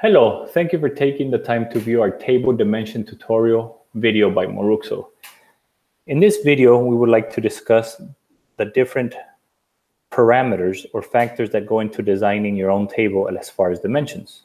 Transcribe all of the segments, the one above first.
Hello, thank you for taking the time to view our table dimension tutorial video by Moruxo. In this video, we would like to discuss the different parameters or factors that go into designing your own table as far as dimensions.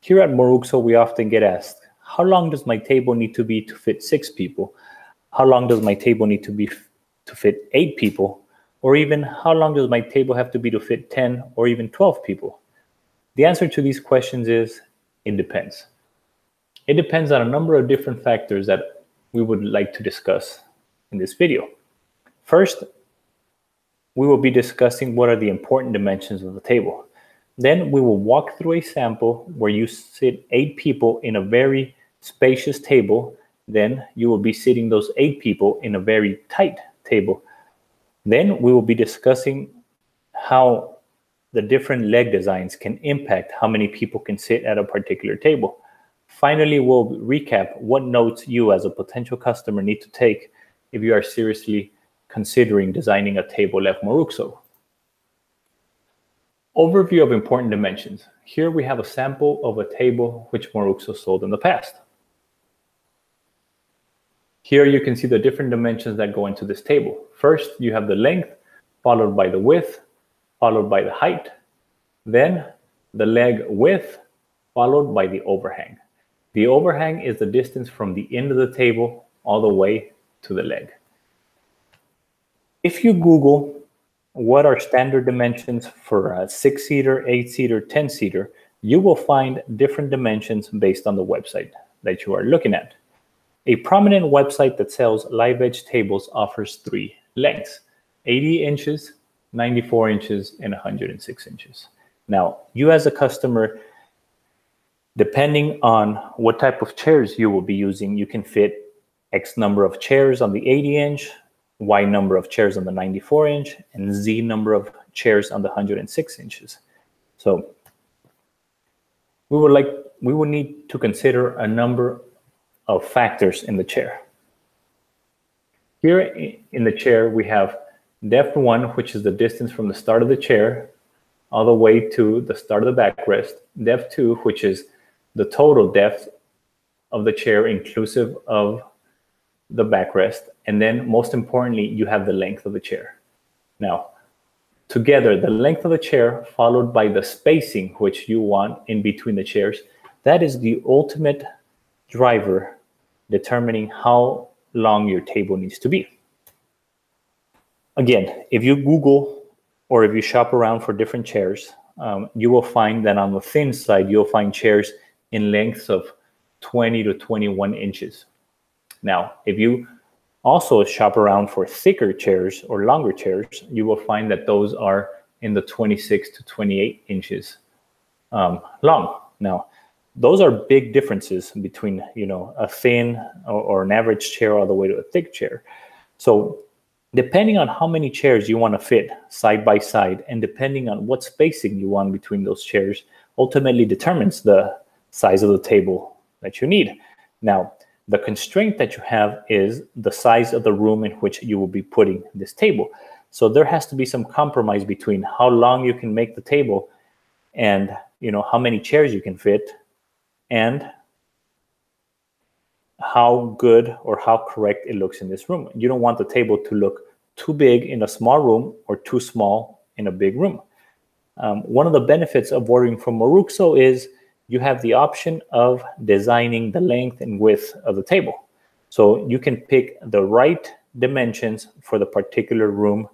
Here at Moruxo, we often get asked, how long does my table need to be to fit 6 people? How long does my table need to be to fit 8 people? Or even how long does my table have to be to fit 10 or even 12 people? The answer to these questions is, it depends. It depends on a number of different factors that we would like to discuss in this video. First, we will be discussing what are the important dimensions of the table. Then we will walk through a sample where you sit 8 people in a very spacious table. Then you will be sitting those 8 people in a very tight table. Then we will be discussing how the different leg designs can impact how many people can sit at a particular table. Finally, we'll recap what notes you as a potential customer need to take if you are seriously considering designing a table at Moruxo. Overview of important dimensions. Here we have a sample of a table which Moruxo sold in the past. Here you can see the different dimensions that go into this table. First, you have the length, followed by the width, followed by the height, then the leg width, followed by the overhang. The overhang is the distance from the end of the table all the way to the leg. If you Google what are standard dimensions for a 6-seater, 8-seater, 10-seater, you will find different dimensions based on the website that you are looking at. A prominent website that sells live edge tables offers 3 lengths: 80 inches, 94 inches, and 106 inches. Now, you as a customer, depending on what type of chairs you will be using, you can fit X number of chairs on the 80-inch, Y number of chairs on the 94-inch, and Z number of chairs on the 106 inches. So we would need to consider a number of factors in the chair. Here in the chair, we have depth 1, which is the distance from the start of the chair all the way to the start of the backrest. Depth 2, which is the total depth of the chair inclusive of the backrest. And then most importantly, you have the length of the chair. Now, together, the length of the chair followed by the spacing which you want in between the chairs, that is the ultimate driver determining how long your table needs to be. Again, if you Google or if you shop around for different chairs, you will find that on the thin side, you'll find chairs in lengths of 20 to 21 inches. Now, if you also shop around for thicker chairs or longer chairs, you will find that those are in the 26 to 28 inches long. Now, those are big differences between, a thin or an average chair all the way to a thick chair. So depending on how many chairs you want to fit side by side and depending on what spacing you want between those chairs ultimately determines the size of the table that you need. Now, the constraint that you have is the size of the room in which you will be putting this table. So there has to be some compromise between how long you can make the table and how many chairs you can fit and how good or how correct it looks in this room. You don't want the table to look too big in a small room or too small in a big room. One of the benefits of ordering from Moruxo is you have the option of designing the length and width of the table. So you can pick the right dimensions for the particular room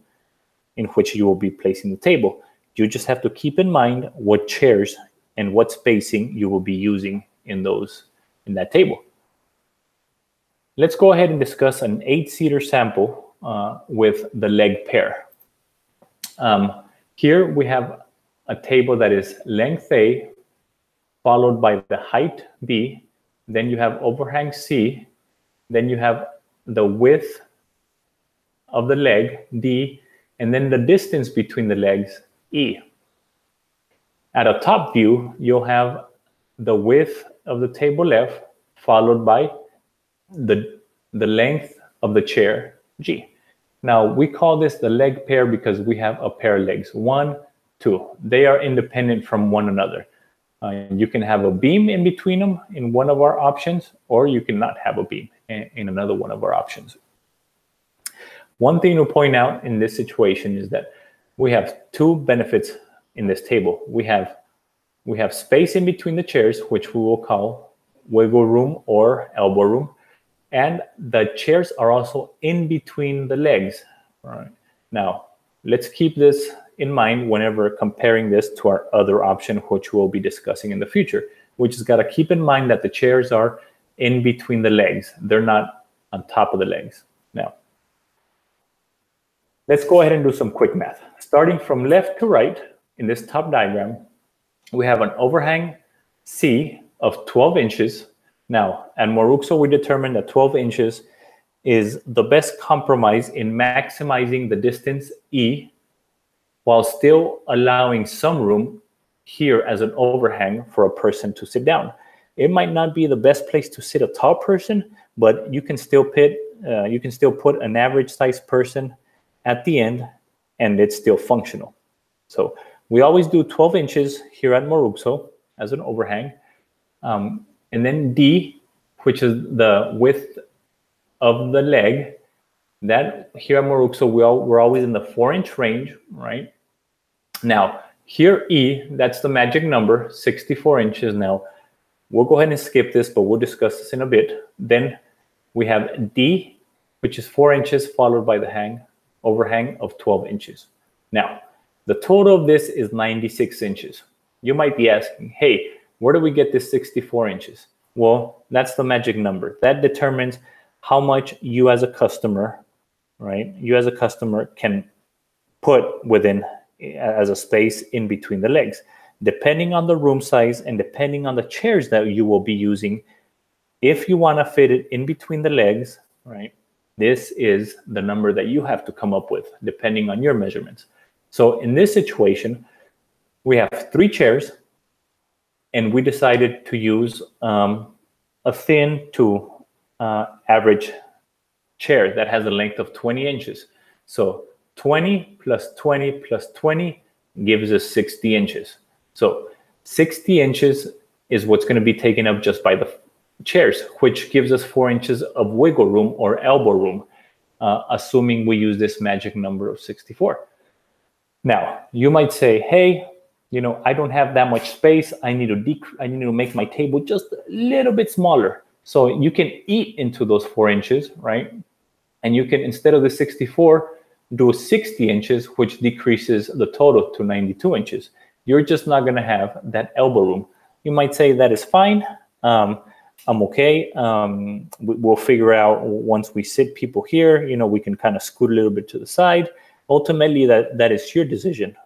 in which you will be placing the table. You just have to keep in mind what chairs and what spacing you will be using in that table. Let's go ahead and discuss an 8-seater sample with the leg pair. Here we have a table that is length A, followed by the height B, then you have overhang C, then you have the width of the leg D, and then the distance between the legs E. At a top view, you'll have the width of the table left, followed by the length of the chair G. Now, we call this the leg pair because we have a pair of legs, 1, 2. They are independent from one another. You can have a beam in between them in one of our options, or you cannot have a beam in another one of our options. One thing to point out in this situation is that we have two benefits in this table. We have space in between the chairs, which we will call wiggle room or elbow room. And the chairs are also in between the legs. All right. Now, let's keep this in mind whenever comparing this to our other option, which we'll be discussing in the future. We just got to keep in mind that the chairs are in between the legs. They're not on top of the legs. Now, let's go ahead and do some quick math. Starting from left to right in this top diagram, we have an overhang C of 12 inches. Now, at Moruxo, we determined that 12 inches is the best compromise in maximizing the distance E while still allowing some room here as an overhang for a person to sit down. It might not be the best place to sit a tall person, but you can still put an average sized person at the end and it's still functional. So we always do 12 inches here at Moruxo as an overhang. And then D, which is the width of the leg, that here at Moruxo, we're always in the 4-inch range, right? Now, here E, that's the magic number, 64 inches. Now, we'll go ahead and skip this, but we'll discuss this in a bit. Then we have D, which is 4 inches, followed by the overhang of 12 inches. Now, the total of this is 96 inches. You might be asking, hey, where do we get this 64 inches? Well, that's the magic number. That determines how much you as a customer, right? You as a customer can put within as a space in between the legs. Depending on the room size and depending on the chairs that you will be using, if you want to fit it in between the legs, right? This is the number that you have to come up with depending on your measurements. So in this situation, we have 3 chairs and we decided to use a thin to average chair that has a length of 20 inches. So 20 plus 20 plus 20 gives us 60 inches. So 60 inches is what's going to be taken up just by the chairs, which gives us 4 inches of wiggle room or elbow room, assuming we use this magic number of 64. Now, you might say, hey, you know, I don't have that much space. I need to make my table just a little bit smaller. So you can eat into those 4 inches, right? And you can, instead of the 64, do 60 inches, which decreases the total to 92 inches. You're just not going to have that elbow room. You might say that is fine. I'm okay. We'll figure out once we sit people here, you know, we can kind of scoot a little bit to the side. Ultimately, that is your decision.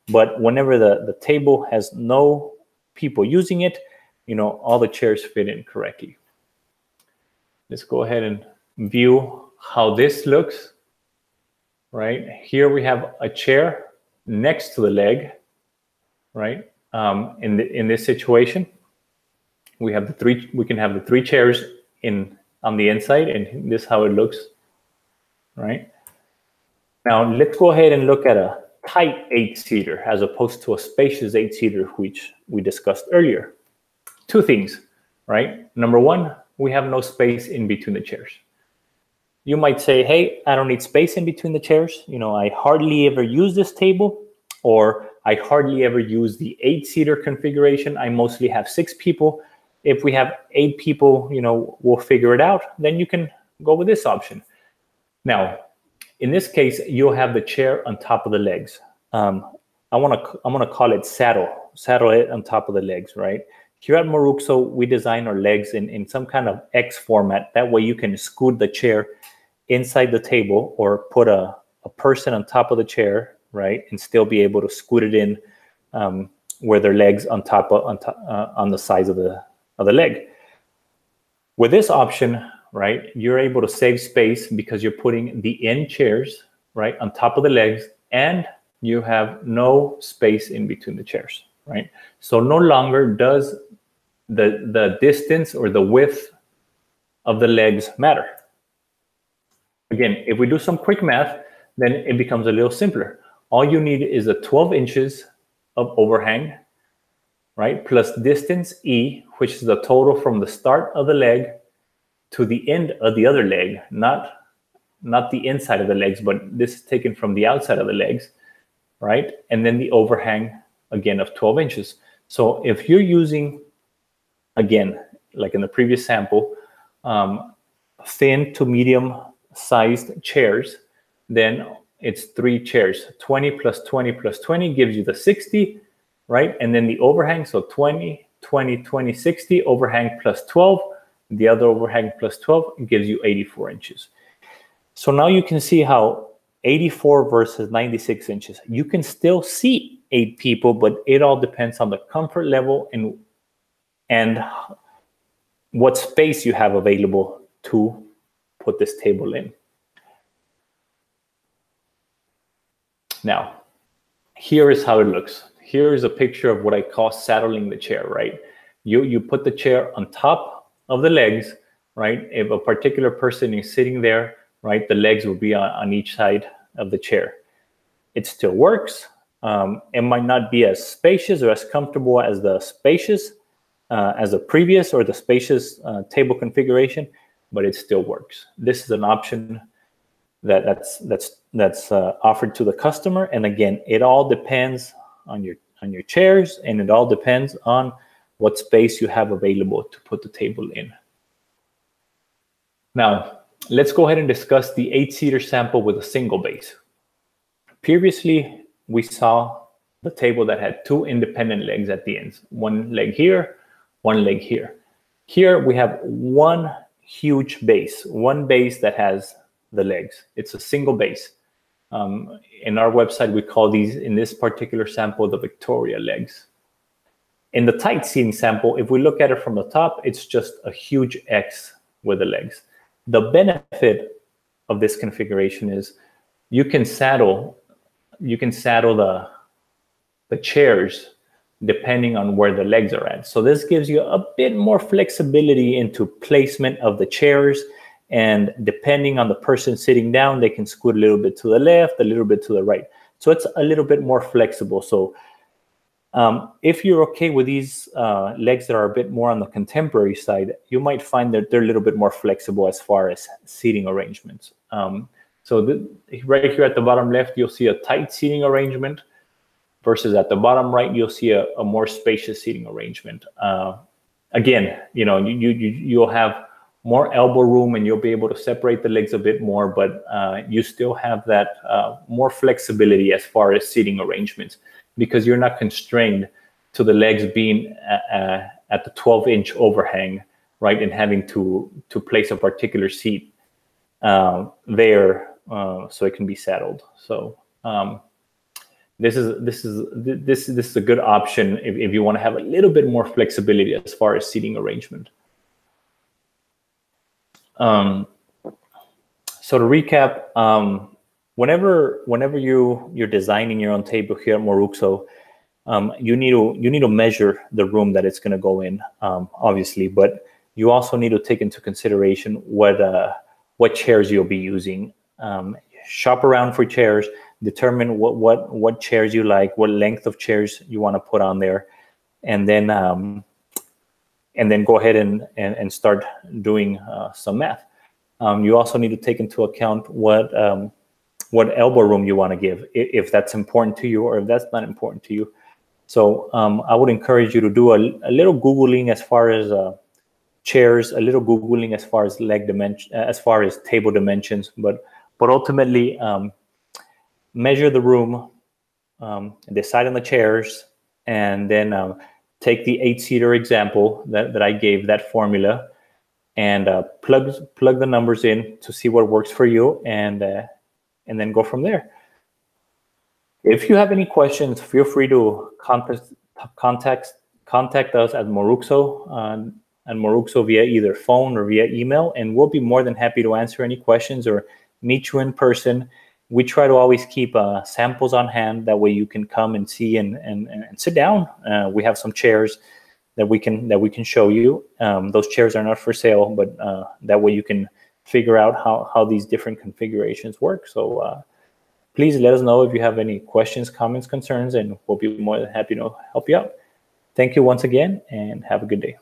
But whenever the table has no people using it, you know, all the chairs fit in correctly. Let's go ahead and view how this looks. Right here, we have a chair next to the leg. Right, in this situation, we have we can have the 3 chairs on the inside, and this is how it looks. Right. Now let's go ahead and look at a tight 8-seater as opposed to a spacious 8-seater, which we discussed earlier. 2 things, right? Number 1, we have no space in between the chairs. You might say, hey, I don't need space in between the chairs. You know, I hardly ever use this table, or I hardly ever use the 8-seater configuration. I mostly have 6 people. If we have 8 people, you know, we'll figure it out. Then you can go with this option. Now, in this case, you'll have the chair on top of the legs. I want to call it saddle it on top of the legs, right? Here at Moruxo, we design our legs in some kind of X format. That way you can scoot the chair inside the table or put a person on top of the chair, right, and still be able to scoot it in where their legs on the sides of the leg. With this option, right, you're able to save space because you're putting the end chairs right on top of the legs, and you have no space in between the chairs, right? So no longer does the distance or the width of the legs matter. Again, if we do some quick math, then it becomes a little simpler. All you need is a 12 inches of overhang right? Plus distance E, which is the total from the start of the leg to the end of the other leg, not the inside of the legs, but this is taken from the outside of the legs, right? And then the overhang, again, of 12 inches. So if you're using, again, like in the previous sample, thin to medium sized chairs, then it's 3 chairs. 20 plus 20 plus 20 gives you the 60, right? And then the overhang, so 20, 20, 20, 60, overhang plus 12. The other overhang plus 12 gives you 84 inches. So now you can see how 84 versus 96 inches. You can still see 8 people, but it all depends on the comfort level and what space you have available to put this table in. Now, here is how it looks. Here is a picture of what I call saddling the chair, right? You put the chair on top of the legs, right? If a particular person is sitting there, right, the legs will be on each side of the chair. It still works. It might not be as spacious or as comfortable as the spacious, as the previous or the spacious table configuration, but it still works. This is an option that's offered to the customer. And again, it all depends on your chairs, and it all depends on what space you have available to put the table in. Now, let's go ahead and discuss the 8-seater sample with a single base. Previously, we saw the table that had 2 independent legs at the ends, 1 leg here, 1 leg here. Here we have 1 huge base, 1 base that has the legs. It's a single base. In our website, we call these, in this particular sample, the Victoria legs. In the tight seating sample, if we look at it from the top, it's just a huge X with the legs. The benefit of this configuration is you can saddle the chairs depending on where the legs are at. So this gives you a bit more flexibility into placement of the chairs, and depending on the person sitting down, they can scoot a little bit to the left, a little bit to the right. So it's a little bit more flexible. So if you're okay with these legs that are a bit more on the contemporary side, you might find that they're a little bit more flexible as far as seating arrangements. Right here at the bottom left, you'll see a tight seating arrangement, versus at the bottom right, you'll see a more spacious seating arrangement. Again, you'll have more elbow room and you'll be able to separate the legs a bit more, but you still have that more flexibility as far as seating arrangements, because you're not constrained to the legs being at the 12-inch overhang, right, and having to place a particular seat there so it can be saddled. So this is a good option if you want to have a little bit more flexibility as far as seating arrangement. So to recap, whenever you're designing your own table here at Moruxo, you need to measure the room that it's going to go in, obviously, but you also need to take into consideration what chairs you'll be using. Shop around for chairs, determine what chairs you like, what length of chairs you want to put on there, and then go ahead and start doing some math. You also need to take into account what elbow room you want to give, if that's important to you or if that's not important to you. So I would encourage you to do a little Googling as far as chairs, a little Googling as far as leg dimension, as far as table dimensions, but ultimately measure the room, decide on the chairs, and then take the 8-seater example that I gave, that formula, and plug the numbers in to see what works for you, and then go from there. If you have any questions, feel free to contact us at Moruxo via either phone or via email, and we'll be more than happy to answer any questions or meet you in person. We try to always keep samples on hand. That way you can come and see and sit down. We have some chairs that we can show you. Those chairs are not for sale, but that way you can figure out how these different configurations work. So please let us know if you have any questions, comments, concerns, and we'll be more than happy to help you out. Thank you once again, and have a good day.